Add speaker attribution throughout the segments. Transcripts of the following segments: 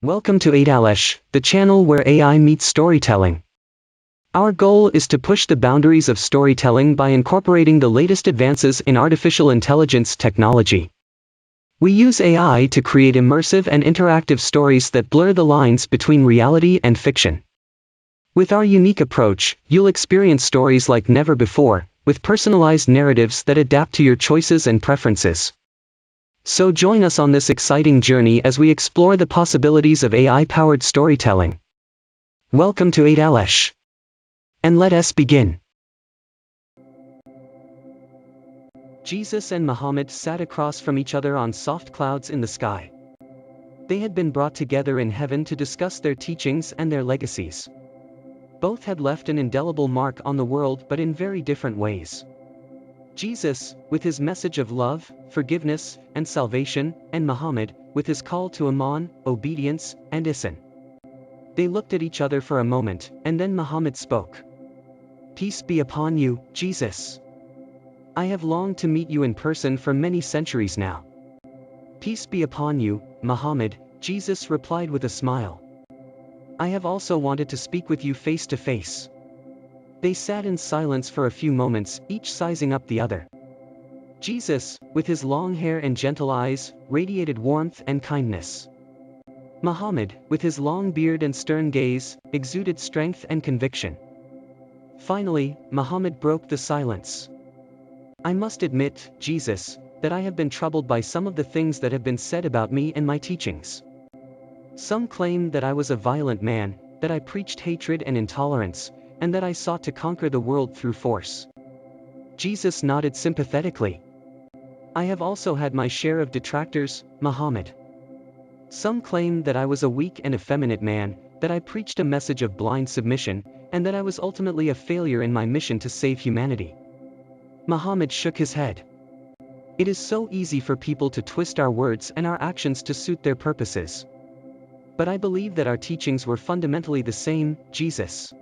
Speaker 1: Welcome to AiTales, the channel where AI meets storytelling. Our goal is to push the boundaries of storytelling by incorporating the latest advances in artificial intelligence technology. We use AI to create immersive and interactive stories that blur the lines between reality and fiction. With our unique approach, you'll experience stories like never before, with personalized narratives that adapt to your choices and preferences. So join us on this exciting journey as we explore the possibilities of AI-powered storytelling. Welcome to AiTales. And let us begin. Jesus and Mohammed sat across from each other on soft clouds in the sky. They had been brought together in heaven to discuss their teachings and their legacies. Both had left an indelible mark on the world, but in very different ways. Jesus, with his message of love, forgiveness, and salvation, and Mohammed, with his call to Iman, obedience, and Ihsan. They looked at each other for a moment, and then Mohammed spoke. "Peace be upon you, Jesus. I have longed to meet you in person for many centuries now." "Peace be upon you, Mohammed," Jesus replied with a smile. "I have also wanted to speak with you face to face." They sat in silence for a few moments, each sizing up the other. Jesus, with his long hair and gentle eyes, radiated warmth and kindness. Mohammed, with his long beard and stern gaze, exuded strength and conviction. Finally, Mohammed broke the silence. "I must admit, Jesus, that I have been troubled by some of the things that have been said about me and my teachings. Some claim that I was a violent man, that I preached hatred and intolerance, and that I sought to conquer the world through force." Jesus nodded sympathetically. "I have also had my share of detractors, Mohammed. Some claim that I was a weak and effeminate man, that I preached a message of blind submission, and that I was ultimately a failure in my mission to save humanity." Mohammed shook his head. "It is so easy for people to twist our words and our actions to suit their purposes. But I believe that our teachings were fundamentally the same, Jesus.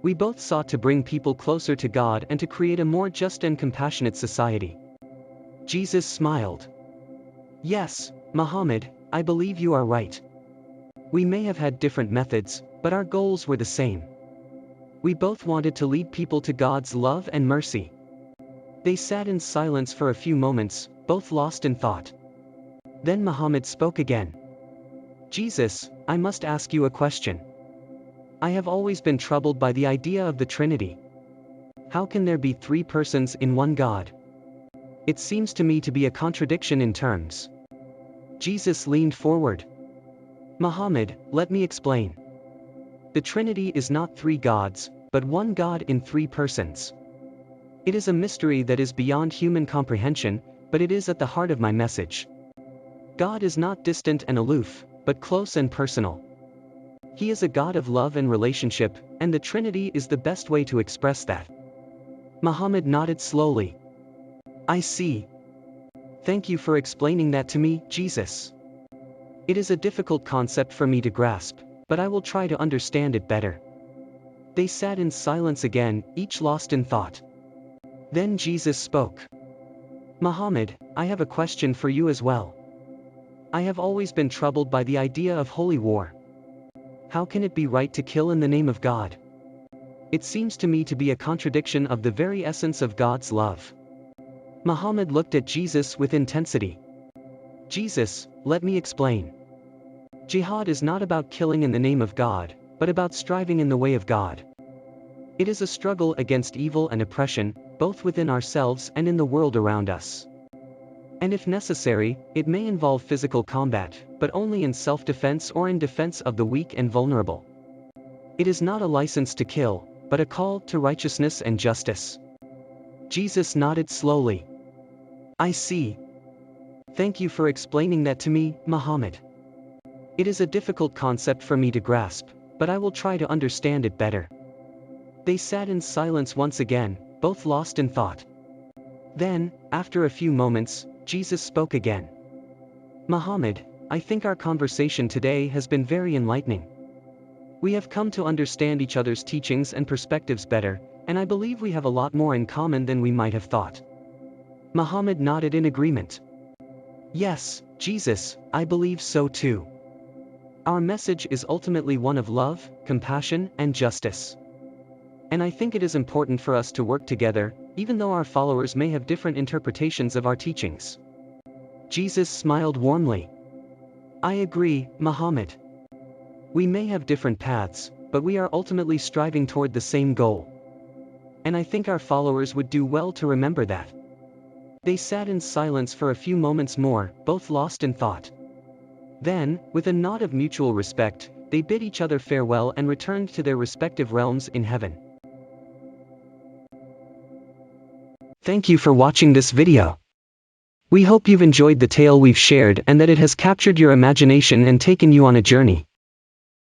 Speaker 1: We both sought to bring people closer to God and to create a more just and compassionate society." Jesus smiled. "Yes, Mohammed, I believe you are right. We may have had different methods, but our goals were the same. We both wanted to lead people to God's love and mercy." They sat in silence for a few moments, both lost in thought. Then Mohammed spoke again. "Jesus, I must ask you a question. I have always been troubled by the idea of the Trinity. How can there be three persons in one God? It seems to me to be a contradiction in terms." Jesus leaned forward. "Mohammed, let me explain. The Trinity is not three gods, but one God in three persons. It is a mystery that is beyond human comprehension, but it is at the heart of my message. God is not distant and aloof, but close and personal. He is a God of love and relationship, and the Trinity is the best way to express that." Mohammed nodded slowly. "I see. Thank you for explaining that to me, Jesus. It is a difficult concept for me to grasp, but I will try to understand it better." They sat in silence again, each lost in thought. Then Jesus spoke. "Mohammed, I have a question for you as well. I have always been troubled by the idea of holy war. How can it be right to kill in the name of God? It seems to me to be a contradiction of the very essence of God's love." Mohammed looked at Jesus with intensity. "Jesus, let me explain. Jihad is not about killing in the name of God, but about striving in the way of God. It is a struggle against evil and oppression, both within ourselves and in the world around us. And if necessary, it may involve physical combat, but only in self-defense or in defense of the weak and vulnerable. It is not a license to kill, but a call to righteousness and justice." Jesus nodded slowly. "I see. Thank you for explaining that to me, Mohammed. It is a difficult concept for me to grasp, but I will try to understand it better." They sat in silence once again, both lost in thought. Then, after a few moments, Jesus spoke again. "Mohammed, I think our conversation today has been very enlightening. We have come to understand each other's teachings and perspectives better, and I believe we have a lot more in common than we might have thought." Mohammed nodded in agreement. "Yes, Jesus, I believe so too. Our message is ultimately one of love, compassion, and justice. And I think it is important for us to work together, even though our followers may have different interpretations of our teachings. Jesus smiled warmly. I agree, Muhammad. We may have different paths, but we are ultimately striving toward the same goal. And I think our followers would do well to remember that. They sat in silence for a few moments more, both lost in thought. Then, with a nod of mutual respect, they bid each other farewell and returned to their respective realms in heaven. Thank you for watching this video. We hope you've enjoyed the tale we've shared and that it has captured your imagination and taken you on a journey.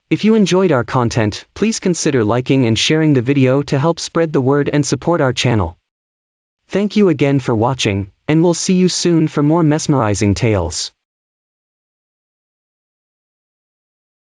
Speaker 1: If you enjoyed our content, please consider liking and sharing the video to help spread the word and support our channel. Thank you again for watching, and we'll see you soon for more mesmerizing tales.